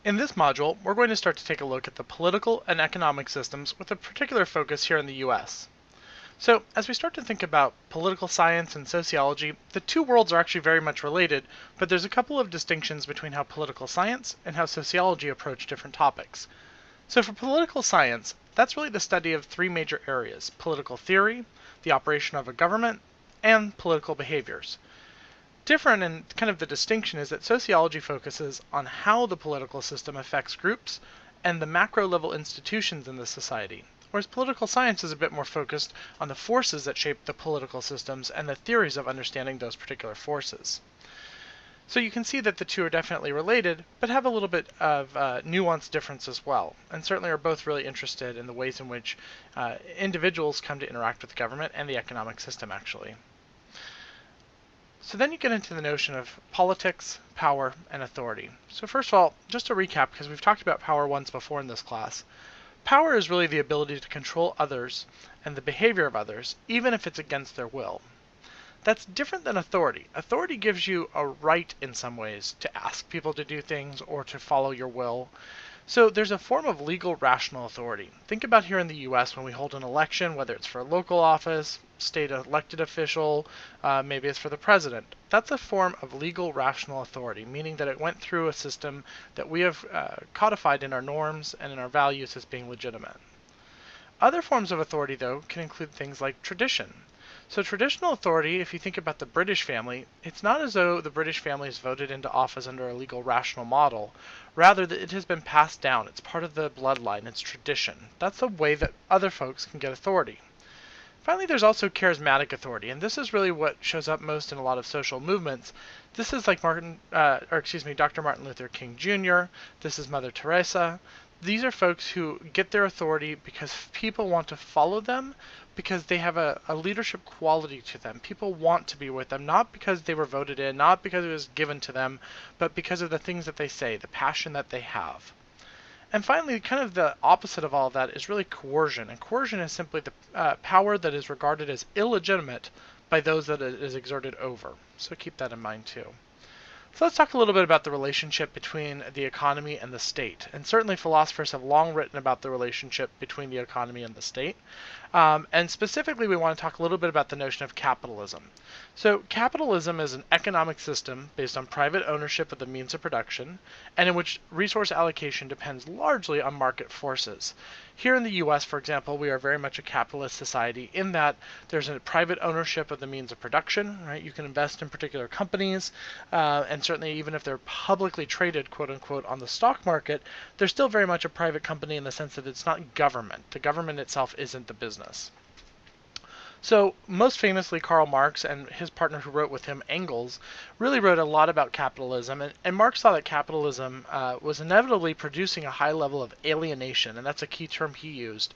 In this module, we're going to start to take a look at the political and economic systems with a particular focus here in the US. So, as we start to think about political science and sociology, the two worlds are actually very much related, but there's a couple of distinctions between how political science and how sociology approach different topics. So for political science, that's really the study of three major areas: political theory, the operation of a government, and political behaviors. Different and kind of the distinction is that sociology focuses on how the political system affects groups and the macro level institutions in the society, whereas political science is a bit more focused on the forces that shape the political systems and the theories of understanding those particular forces. So you can see that the two are definitely related, but have a little bit of nuanced difference as well, and certainly are both really interested in the ways in which individuals come to interact with the government and the economic system actually. So then you get into the notion of politics, power, and authority. So first of all, just to recap, because we've talked about power once before in this class, power is really the ability to control others and the behavior of others, even if it's against their will. That's different than authority. Authority gives you a right in some ways to ask people to do things or to follow your will. So there's a form of legal rational authority. Think about here in the US when we hold an election, whether it's for a local office, state elected official, maybe it's for the president. That's a form of legal rational authority, meaning that it went through a system that we have codified in our norms and in our values as being legitimate. Other forms of authority, though, can include things like tradition. So traditional authority, if you think about the British family, it's not as though the British family is voted into office under a legal rational model. Rather, that it has been passed down. It's part of the bloodline. It's tradition. That's the way that other folks can get authority. Finally, there's also charismatic authority, and this is really what shows up most in a lot of social movements. This is like Dr. Martin Luther King Jr. This is Mother Teresa. These are folks who get their authority because people want to follow them, because they have a leadership quality to them. People want to be with them, not because they were voted in, not because it was given to them, but because of the things that they say, the passion that they have. And finally, kind of the opposite of all of that is really coercion. And coercion is simply the power that is regarded as illegitimate by those that it is exerted over. So keep that in mind too. So let's talk a little bit about the relationship between the economy and the state. And certainly philosophers have long written about the relationship between the economy and the state. And specifically, we want to talk a little bit about the notion of capitalism. So capitalism is an economic system based on private ownership of the means of production, and in which resource allocation depends largely on market forces. Here in the US, for example, we are very much a capitalist society in that there's a private ownership of the means of production, right? You can invest in particular companies, and certainly even if they're publicly traded, quote unquote, on the stock market, they're still very much a private company in the sense that it's not government. The government itself isn't the business. So most famously, Karl Marx and his partner who wrote with him, Engels, really wrote a lot about capitalism. And Marx saw that capitalism was inevitably producing a high level of alienation, and that's a key term he used.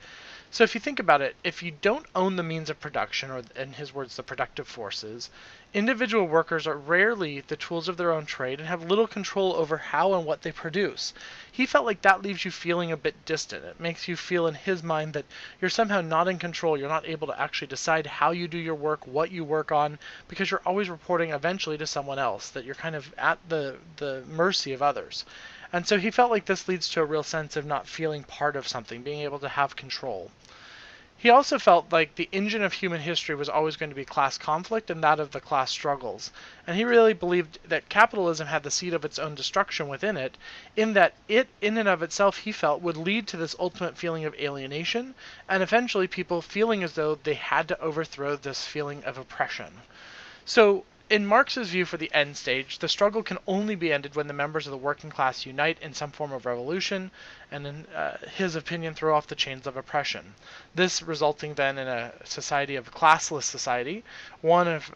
So if you think about it, if you don't own the means of production, or in his words, the productive forces, individual workers are rarely the tools of their own trade and have little control over how and what they produce. He felt like that leaves you feeling a bit distant. It makes you feel in his mind that you're somehow not in control. You're not able to actually decide how you do your work, what you work on, because you're always reporting eventually to someone else, that you're kind of at the mercy of others. And so he felt like this leads to a real sense of not feeling part of something, being able to have control. He also felt like the engine of human history was always going to be class conflict and that of the class struggles. And he really believed that capitalism had the seed of its own destruction within it, in that it, in and of itself, he felt, would lead to this ultimate feeling of alienation, and eventually people feeling as though they had to overthrow this feeling of oppression. So in Marx's view for the end stage, the struggle can only be ended when the members of the working class unite in some form of revolution, and in his opinion, throw off the chains of oppression. This resulting then in a society of classless society, one of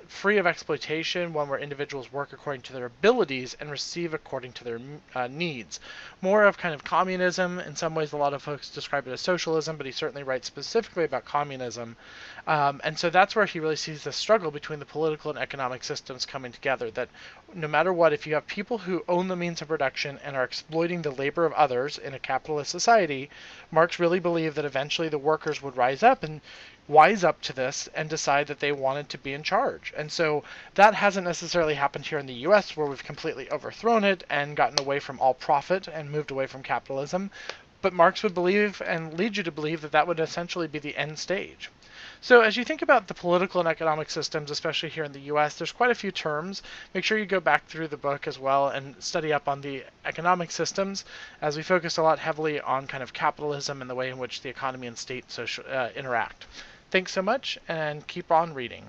free of exploitation, one where individuals work according to their abilities and receive according to their needs. More of kind of communism. In some ways, a lot of folks describe it as socialism, but he certainly writes specifically about communism. And so that's where he really sees the struggle between the political and economic systems coming together, that no matter what, if you have people who own the means of production and are exploiting the labor of others in a capitalist society, Marx really believed that eventually the workers would rise up and wise up to this and decide that they wanted to be in charge. And so that hasn't necessarily happened here in the US, where we've completely overthrown it and gotten away from all profit and moved away from capitalism. But Marx would believe and lead you to believe that that would essentially be the end stage. So as you think about the political and economic systems, especially here in the US, there's quite a few terms. Make sure you go back through the book as well and study up on the economic systems, as we focus a lot heavily on kind of capitalism and the way in which the economy and state interact. Thanks so much, and keep on reading.